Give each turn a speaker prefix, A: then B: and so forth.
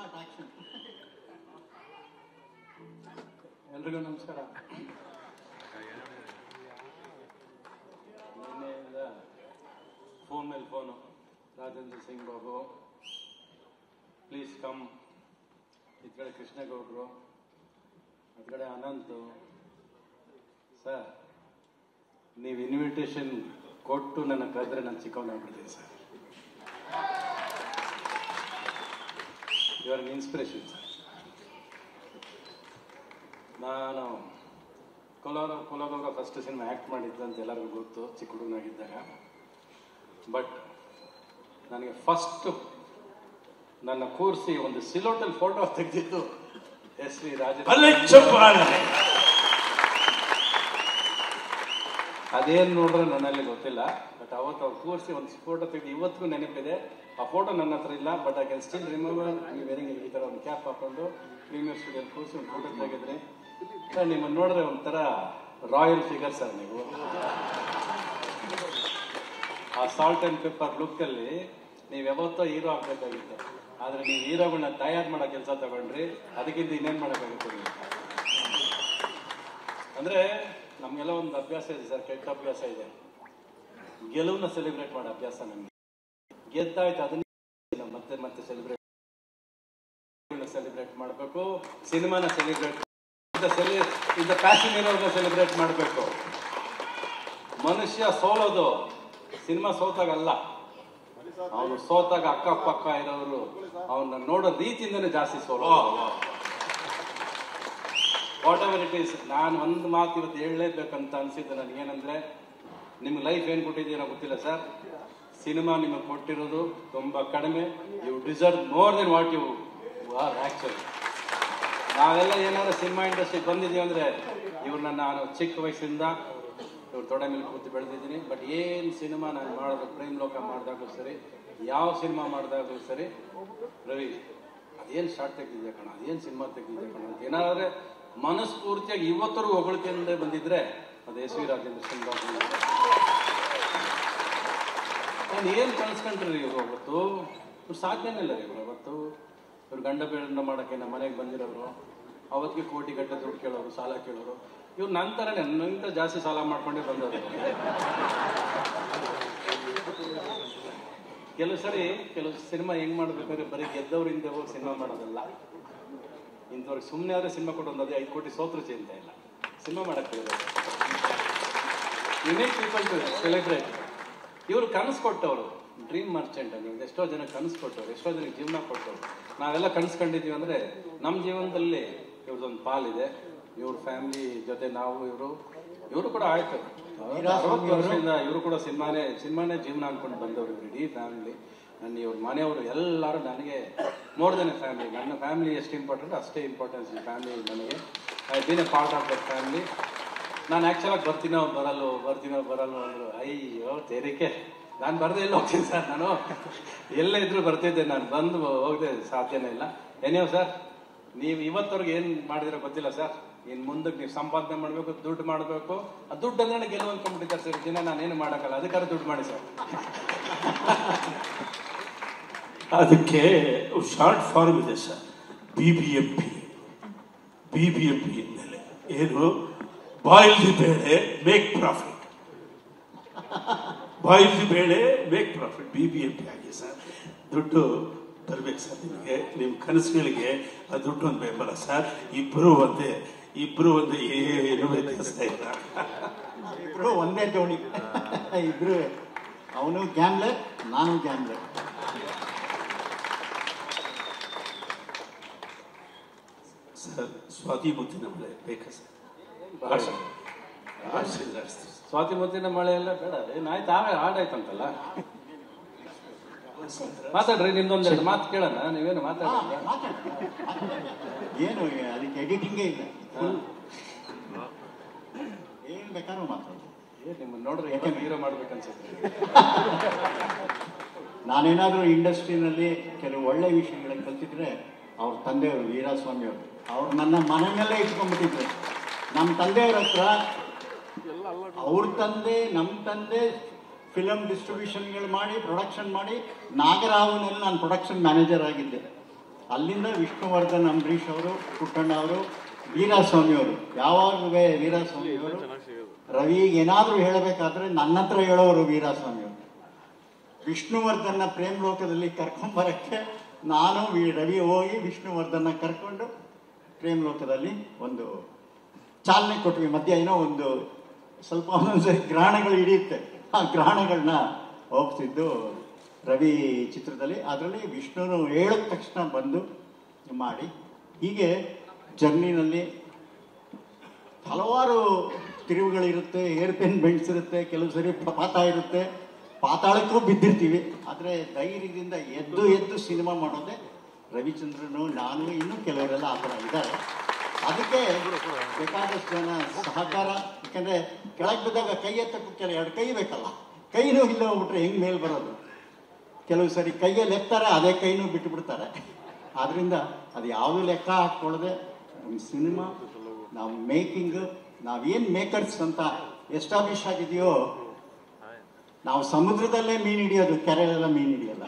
A: Start action.
B: ಎಲ್ರಿಗೂ ನಮಸ್ಕಾರ. ನಿನ್ನೆಯಿಂದ ಫೋನ್ ಮೇಲೆ phone, Rajendra Singh Babu please come, ಈ ಕಡೆ ಕೃಷ್ಣಗೌಡರು, ಆ ಕಡೆ ಅನಂತು ಸರ್, ನೀವು ಇನ್ವಿಟೇಷನ್ ಕೊಟ್ಟು ನನ್ನ ಕರೆದ್ರೆ ನಾನು ಚಿಕ್ಕವನಾಗ್ಬಿಡ್ತೀನಿ sir. You are an inspiration sir. ನಾನು ಕುಲಗೌರ ಫಸ್ಟ್ ಸಿನಿಮಾ ಆ್ಯಕ್ಟ್ ಮಾಡಿದ್ದು ಅಂತ ಎಲ್ಲರಿಗೂ ಗೊತ್ತು, ಚಿಕ್ಕ ಹುಡುಗನಾಗಿದ್ದಾಗ. ಬಟ್ ನನಗೆ ಫಸ್ಟ್ ನನ್ನ ಕೂರಿಸಿ ಒಂದು ಸಿಲೋಟಲ್ ಫೋಟೋ ತೆಗೆದಿದ್ದು ಎಸ್ ವಿ ರಾಜ. ಅದೇನು ನೋಡ್ರೆ ನನ್ನಲ್ಲಿ ಗೊತ್ತಿಲ್ಲ, ಬಟ್ ಅವತ್ತು ಅವ್ರು ಕೂರಿಸಿ ಒಂದು ಫೋಟೋ ತೆಗೆದು ಇವತ್ತಿಗೂ ನೆನಪಿದೆ. ಆ ಫೋಟೋ ನನ್ನ ಹತ್ರ ಇಲ್ಲ, but I can still remember ನೀವು ವೇರಿಂಗ್ ಈ ಥರ ಒಂದು ಕ್ಯಾಪ್ ಹಾಕೊಂಡು ಪ್ರೀಮಿಯರ್ ಸ್ಟುಡಿಯೋಲ್ಲಿ ಕೂರಿಸಿ ಒಂದು ಫೋಟೋ ತೆಗೆದ್ರಿ. ಸರ್ ನಿಮ್ಮನ್ನು ನೋಡಿದ್ರೆ ಒಂಥರ ರಾಯಲ್ ಫಿಗರ್ ಸರ್ ನೀವು. ಆ ಸಾಲ್ಟ್ ಆ್ಯಂಡ್ ಪೆಪ್ಪರ್ ಲುಕ್ಕಲ್ಲಿ ನೀವು ಯಾವತ್ತೋ ಹೀರೋ ಆಗಬೇಕಾಗಿತ್ತು, ಆದರೆ ನೀವು ಹೀರೋಗಳನ್ನ ತಯಾರು ಮಾಡೋ ಕೆಲಸ ತಗೊಂಡ್ರಿ. ಅದಕ್ಕಿಂತ ಇನ್ನೇನು ಮಾಡೋಕ್ಕಾಗುತ್ತೆ ನೀವು? ಅಂದರೆ ನಮಗೆಲ್ಲ ಒಂದು ಅಭ್ಯಾಸ ಇದೆ ಸರ್, ಕೆಟ್ಟ ಅಭ್ಯಾಸ ಇದೆ. ಗೆಲುವನ್ನ ಸೆಲೆಬ್ರೇಟ್ ಮಾಡೋ ಅಭ್ಯಾಸ ನಮಗೆ. ಗೆದ್ದಾಯ್ತು ಅದನ್ನ ಮತ್ತೆ ಮತ್ತೆ ಸೆಲೆಬ್ರೇಟ್ ಮಾಡಬೇಕು. ಸಿನಿಮಾನ ಸೆಲೆಬ್ರೇಟ್, ಇಂದ ಪ್ಯಾಷನ್ ಇರೋದನ್ನ ಸೆಲೆಬ್ರೇಟ್ ಮಾಡಬೇಕು. ಮನುಷ್ಯ ಸೋಲೋದು ಸಿನಿಮಾ ಸೋತಾಗಲ್ಲ, ಅವನು ಸೋತಾಗ ಅಕ್ಕಪಕ್ಕ ಇರೋರು ಅವನ್ನ ನೋಡೋ ರೀತಿಯಿಂದನೇ ಜಾಸ್ತಿ ಸೋಲೋದು. Whatever it is. ನಾನು ಒಂದು ಮಾತು ಇವತ್ತು ಹೇಳಲೇಬೇಕಂತ ಅನಿಸಿದ್ದು ನನಗೇನಂದ್ರೆ, ನಿಮ್ಗೆ ಲೈಫ್ ಏನು ಕೊಟ್ಟಿದ್ದೀರೋ ಗೊತ್ತಿಲ್ಲ ಸರ್, ಸಿನಿಮಾ ನಿಮಗೆ ಕೊಟ್ಟಿರೋದು ತುಂಬ ಕಡಿಮೆ. You deserve more than what you are actually. ನಾವೆಲ್ಲ ಏನಾದ್ರು ಸಿನಿಮಾ ಇಂಡಸ್ಟ್ರಿಗೆ ಬಂದಿದ್ದೀವಿ ಅಂದರೆ ಇವ್ರನ್ನ ನಾನು ಚಿಕ್ಕ ವಯಸ್ಸಿಂದ ಇವ್ರು ತೊಡೆ ಮೇಲೆ ಕೂತು ಬೆಳೆದಿದ್ದೀನಿ. ಬಟ್ ಏನು ಸಿನಿಮಾ ನಾನು ಮಾಡೋದು, ಪ್ರೇಮ್ ಲೋಕ ಮಾಡಿದಾಗಲೂ ಸರಿ, ಯಾವ ಸಿನಿಮಾ ಮಾಡಿದಾಗಲೂ ಸರಿ, ರವಿ ಅದೇನು ಶಾರ್ಟ್ ತೆಗೆದಿದೆ ಕಣ, ಅದೇನು ಸಿನಿಮಾ ತೆಗೆದಿದೆ ಕಣ ಅಂತ ಏನಾದ್ರೆ ಮನಸ್ಫೂರ್ತಿಯಾಗಿ ಇವತ್ತರೆಗೂ ಹೊಗಳಿಕೆಯಿಂದ ಬಂದಿದ್ರೆ ಅದು ಎಸ್ ವಿ ರಾಜೇಂದ್ರ ಸಿಂಗ್ ಬಾಬು. ನಾನು ಏನು ಕಳಿಸ್ಕೊಂಡ್ರಿ ಇವರು ಅವತ್ತು? ಇವ್ರು ಸಾಧ್ಯನೇ ಇಲ್ಲ ರೀ ಇವರು ಅವತ್ತು. ಇವ್ರು ಗಂಡ ಬೇಡ ಮಾಡೋಕ್ಕೆ ನಮ್ಮ ಮನೆಗೆ ಬಂದಿರೋರು, ಅವತ್ತಿಗೆ ಕೋಟಿ ಗಟ್ಟೆ ದುಡ್ಡು ಕೇಳೋರು, ಸಾಲ ಕೇಳೋರು. ಇವ್ರು ನಂತರನೇ ನನ್ನಿಂದ ಜಾಸ್ತಿ ಸಾಲ ಮಾಡ್ಕೊಂಡೇ ಬಂದವರು. ಕೆಲವು ಸಿನಿಮಾ ಹೆಂಗ್ ಮಾಡ್ಬೇಕಾದ್ರೆ ಬರೀ ಗೆದ್ದವ್ರಿಂದ ಹೋಗಿ ಸಿನಿಮಾ ಮಾಡೋದಲ್ಲ. ಇಂಥವ್ರಿಗೆ ಸುಮ್ಮನೆ ಆದರೆ ಸಿನಿಮಾ ಕೊಟ್ಟು ಅದೇ 5 ಕೋಟಿ ಸೋತ್ರು ಚಿಂತೆ ಇಲ್ಲ, ಸಿನಿಮಾ ಮಾಡಕ್ಕೆ ಯುನೈಟ್ ಪೀಪಲ್ ಟು ಸೆಲೆಬ್ರೇಟ್. ಇವರು ಕನಸು ಕೊಟ್ಟವರು, ಡ್ರೀಮ್ ಮರ್ಚೆಂಟ್ ಅಂತ ಎಷ್ಟೋ ಜನ ಕನಸು ಕೊಟ್ಟವ್ರು, ಎಷ್ಟೋ ಜನಕ್ಕೆ ಜೀವನ ಕೊಟ್ಟವ್ರು. ನಾವೆಲ್ಲ ಕನಸ್ಕೊಂಡಿದ್ದೀವಿ ಅಂದರೆ ನಮ್ಮ ಜೀವನದಲ್ಲಿ ಇವ್ರದ್ದೊಂದು ಪಾಲಿದೆ. ಇವ್ರ ಫ್ಯಾಮಿಲಿ ಜೊತೆ ನಾವು ಇವರು ಕೂಡ ಆಯ್ತು 60 ವರ್ಷದಿಂದ ಇವರು ಕೂಡ ಸಿನಿಮಾನೇ ಜೀವನ ಅನ್ಕೊಂಡು ಬಂದವರು. ಇಡೀ ಫ್ಯಾಮಿಲಿ, ನನ್ನ ಇವ್ರ ಮನೆಯವರು ಎಲ್ಲರೂ ನನಗೆ ಮೋರ್ ದೆನ್ ಎ ಫ್ಯಾಮಿಲಿ. ನನ್ನ ಫ್ಯಾಮಿಲಿ ಎಷ್ಟು ಇಂಪಾರ್ಟೆಂಟ್ ಅಷ್ಟೇ ಇಂಪಾರ್ಟೆನ್ಸ್ ಈ ಫ್ಯಾಮಿಲಿ ನನಗೆ. I been a part of that family. ನಾನು ಆ್ಯಕ್ಚುಲಾಗಿ ಬರ್ತೀನೋ ಬರಲ್ಲ ಅಂದರು. ಅಯ್ಯೋ ತೆರಿಕೆ, ನಾನು ಬರದೇ ಇಲ್ಲ ಹೋಗ್ತೀನಿ ಸರ್. ನಾನು ಎಲ್ಲೇ ಇದ್ರೂ ಬರ್ತಿದ್ದೆ, ನಾನು ಬಂದು ಹೋಗದೆ ಸಾಧ್ಯನೇ ಇಲ್ಲ. ಏನೇವ್ ಸರ್, ನೀವು ಇವತ್ತವ್ರಿಗೆ ಏನು ಮಾಡಿದಿರೋ ಗೊತ್ತಿಲ್ಲ ಸರ್. ಇನ್ನು ಮುಂದಕ್ಕೆ ನೀವು ಸಂಪಾದನೆ ಮಾಡಬೇಕು, ದುಡ್ಡು ಮಾಡಬೇಕು. ಆ ದುಡ್ಡು ಅಂದ್ರೆ ಗೆಲುವು ಅಂದ್ಕೊಂಡ್ಬಿಟ್ಟಿದ್ದಾರೆ ಸರ್. ದಿನ ನಾನೇನು ಮಾಡೋಕ್ಕಲ್ಲ, ಅದಕ್ಕಾದ್ರೆ ದುಡ್ಡು ಮಾಡಿ ಸರ್.
C: ಅದಕ್ಕೆ ಶಾರ್ಟ್ ಫಾರ್ಮ್ ಇದೆ ಸರ್, BBMP ಹಿನ್ನೆಲೆ ಏನು? ಬಾಯ್ಲ್ ದಿ ಬೇಳೆ ಮೇಕ್ ಪ್ರಾಫಿಟ್, ಬಾಯ್ಲ್ ದಿ ಬೇಳೆ ಮೇಕ್ ಪ್ರಾಫಿಟ್. BBMP ಆಗಿ ಸರ್ ದುಡ್ಡು ತರಬೇಕು ಸರ್. ನಿಮಗೆ ನಿಮ್ಮ ಕನಸುಗಳಿಗೆ ಆ ದುಡ್ಡು ಒಂದು ಬೆಂಬಲ ಸರ್. ಇಬ್ಬರು ಒಂದೇ ಏನು ವ್ಯತ್ಯಾಸ ಇಲ್ಲ.
A: ಇಬ್ರು ಒಂದೇ ಜೋಡಿ, ಇಬ್ರು. ಅವನು ಗ್ಯಾಮ್ಲರ್, ನಾನು ಗ್ಯಾಮ್ಲರ್.
C: ಸರ್ ಸ್ವಾತಿ ಮುತ್ತಿನ ಮಳೆ ಬೇಕಾ ಸರ್?
B: ಸ್ವಾತಿ ಮುತ್ತಿನ ಮಳೆ ಎಲ್ಲ ಬೇಡ. ಏನಾಯ್ತು ಆಡಾಯ್ತಂತಲ್ಲ, ಮಾತಾಡ್ರಿ. ನಿಮ್ದೊಂದೆರಡು ಮಾತು ಕೇಳೋಣ. ನೀವೇನು ಮಾತಾಡ?
A: ಏನು ಅದಕ್ಕೆ ಎಡಿಟಿಂಗೇ ಇಲ್ಲ, ಏನ್ ಬೇಕಾದ್ರೂ ಮಾತಾಡೋದು.
B: ನಿಮ್ಮನ್ನು ನೋಡ್ರಿ ಹೀರೋ ಮಾಡ್ಬೇಕನ್ಸುತ್ತೆ.
A: ನಾನೇನಾದ್ರೂ ಇಂಡಸ್ಟ್ರಿನಲ್ಲಿ ಕೆಲವು ಒಳ್ಳೆ ವಿಷಯಗಳನ್ನ ಕಲ್ತಿದ್ರೆ ಅವ್ರ ತಂದೆಯವರು ವೀರಸ್ವಾಮಿ ಅವ್ರು ನನ್ನ ಮನೆ ಮೇಲೆ ಇಟ್ಕೊಂಡ್ಬಿಟ್ಟಿದ್ರು. ನಮ್ಮ ತಂದೆಯವ್ರ ಹತ್ರ ಅವ್ರ ತಂದೆ ನಮ್ಮ ತಂದೆ ಫಿಲಮ್ ಡಿಸ್ಟ್ರಿಬ್ಯೂಷನ್ಗಳು ಮಾಡಿ ಪ್ರೊಡಕ್ಷನ್ ಮಾಡಿ, ನಾಗರಾವನಲ್ಲಿ ನಾನು ಪ್ರೊಡಕ್ಷನ್ ಮ್ಯಾನೇಜರ್ ಆಗಿದ್ದೆ. ಅಲ್ಲಿಂದ ವಿಷ್ಣುವರ್ಧನ್, ಅಂಬರೀಷ್ ಅವರು, ಪುಟ್ಟಣ್ಣ ಅವರು, ವೀರಸ್ವಾಮಿ ಅವರು, ಯಾವಾಗಲೂ ವೀರಸ್ವಾಮಿ ಅವರು ರವಿಗೆ ಏನಾದರೂ ಹೇಳಬೇಕಾದ್ರೆ ನನ್ನ ಹತ್ರ ಹೇಳೋರು ವೀರಸ್ವಾಮಿ ಅವರು. ವಿಷ್ಣುವರ್ಧನ್ನ ಪ್ರೇಮ್ ಲೋಕದಲ್ಲಿ ಕರ್ಕೊಂಬರಕ್ಕೆ ನಾನು ರವಿ ಹೋಗಿ ವಿಷ್ಣುವರ್ಧನ್ನ ಕರ್ಕೊಂಡು ಪ್ರೇಮ್ ಲೋಕದಲ್ಲಿ ಒಂದು ಚಾಲನೆ ಕೊಟ್ವಿ. ಮಧ್ಯ ಏನೋ ಒಂದು ಸ್ವಲ್ಪ ಒಂದೊಂದ್ಸರಿ ಗ್ರಹಣಗಳು ಹಿಡಿಯುತ್ತೆ, ಆ ಗ್ರಹಣಗಳನ್ನ ಹೋಗ್ತಿದ್ದು ರವಿ ಚಿತ್ರದಲ್ಲಿ. ಅದರಲ್ಲಿ ವಿಷ್ಣುನು ಹೇಳಿದ ತಕ್ಷಣ ಬಂದು ಮಾಡಿ, ಹೀಗೆ ಜರ್ನಿನಲ್ಲಿ ಹಲವಾರು ತಿರುವುಗಳಿರುತ್ತೆ, ಏರ್ಪೇನ್ ಬೆಂಡ್ಸ್ ಇರುತ್ತೆ, ಕೆಲವು ಸರಿ ಪ್ರಪಾತ ಇರುತ್ತೆ, ಪಾತಾಳಕ್ಕೂ ಬಿದ್ದಿರ್ತೀವಿ. ಆದರೆ ಧೈರ್ಯದಿಂದ ಎದ್ದು ಎದ್ದು ಸಿನಿಮಾ ಮಾಡೋದೇ ರವಿಚಂದ್ರನು, ನಾನು, ಇನ್ನೂ ಕೆಲವರೆಲ್ಲ ಆ ಥರ ಇದ್ದಾರೆ. ಅದಕ್ಕೆ ಬೇಕಾದಷ್ಟು ಜನ ಸಹಕಾರ. ಯಾಕಂದರೆ ಕೆಳಗೆ ಬಿದ್ದಾಗ ಕೈ ಎತ್ತಕ್ಕೂ ಎರಡು ಕೈ ಬೇಕಲ್ಲ, ಕೈನೂ ಇಲ್ಲ ಹೋಗ್ಬಿಟ್ರೆ ಹೆಂಗೆ ಮೇಲೆ ಬರೋದು? ಕೆಲವು ಸರಿ ಕೈಯಲ್ಲಿ ಎತ್ತಾರೆ, ಅದೇ ಕೈನೂ ಬಿಟ್ಟು ಬಿಡ್ತಾರೆ. ಆದ್ದರಿಂದ ಅದು ಯಾವುದೂ ಲೆಕ್ಕ ಹಾಕ್ಕೊಳ್ಳದೆ ನಮ್ಮ ಸಿನಿಮಾ, ನಾವು ಮೇಕಿಂಗ್, ನಾವೇನು ಮೇಕರ್ಸ್ ಅಂತ ಎಸ್ಟಾಬ್ಲಿಷ್ ಆಗಿದೆಯೋ, ನಾವು ಸಮುದ್ರದಲ್ಲೇ ಮೀನು ಹಿಡಿಯೋದು, ಕೆರೆಯಲ್ಲೆಲ್ಲ ಮೀನು ಹಿಡಿಯೋಲ್ಲ.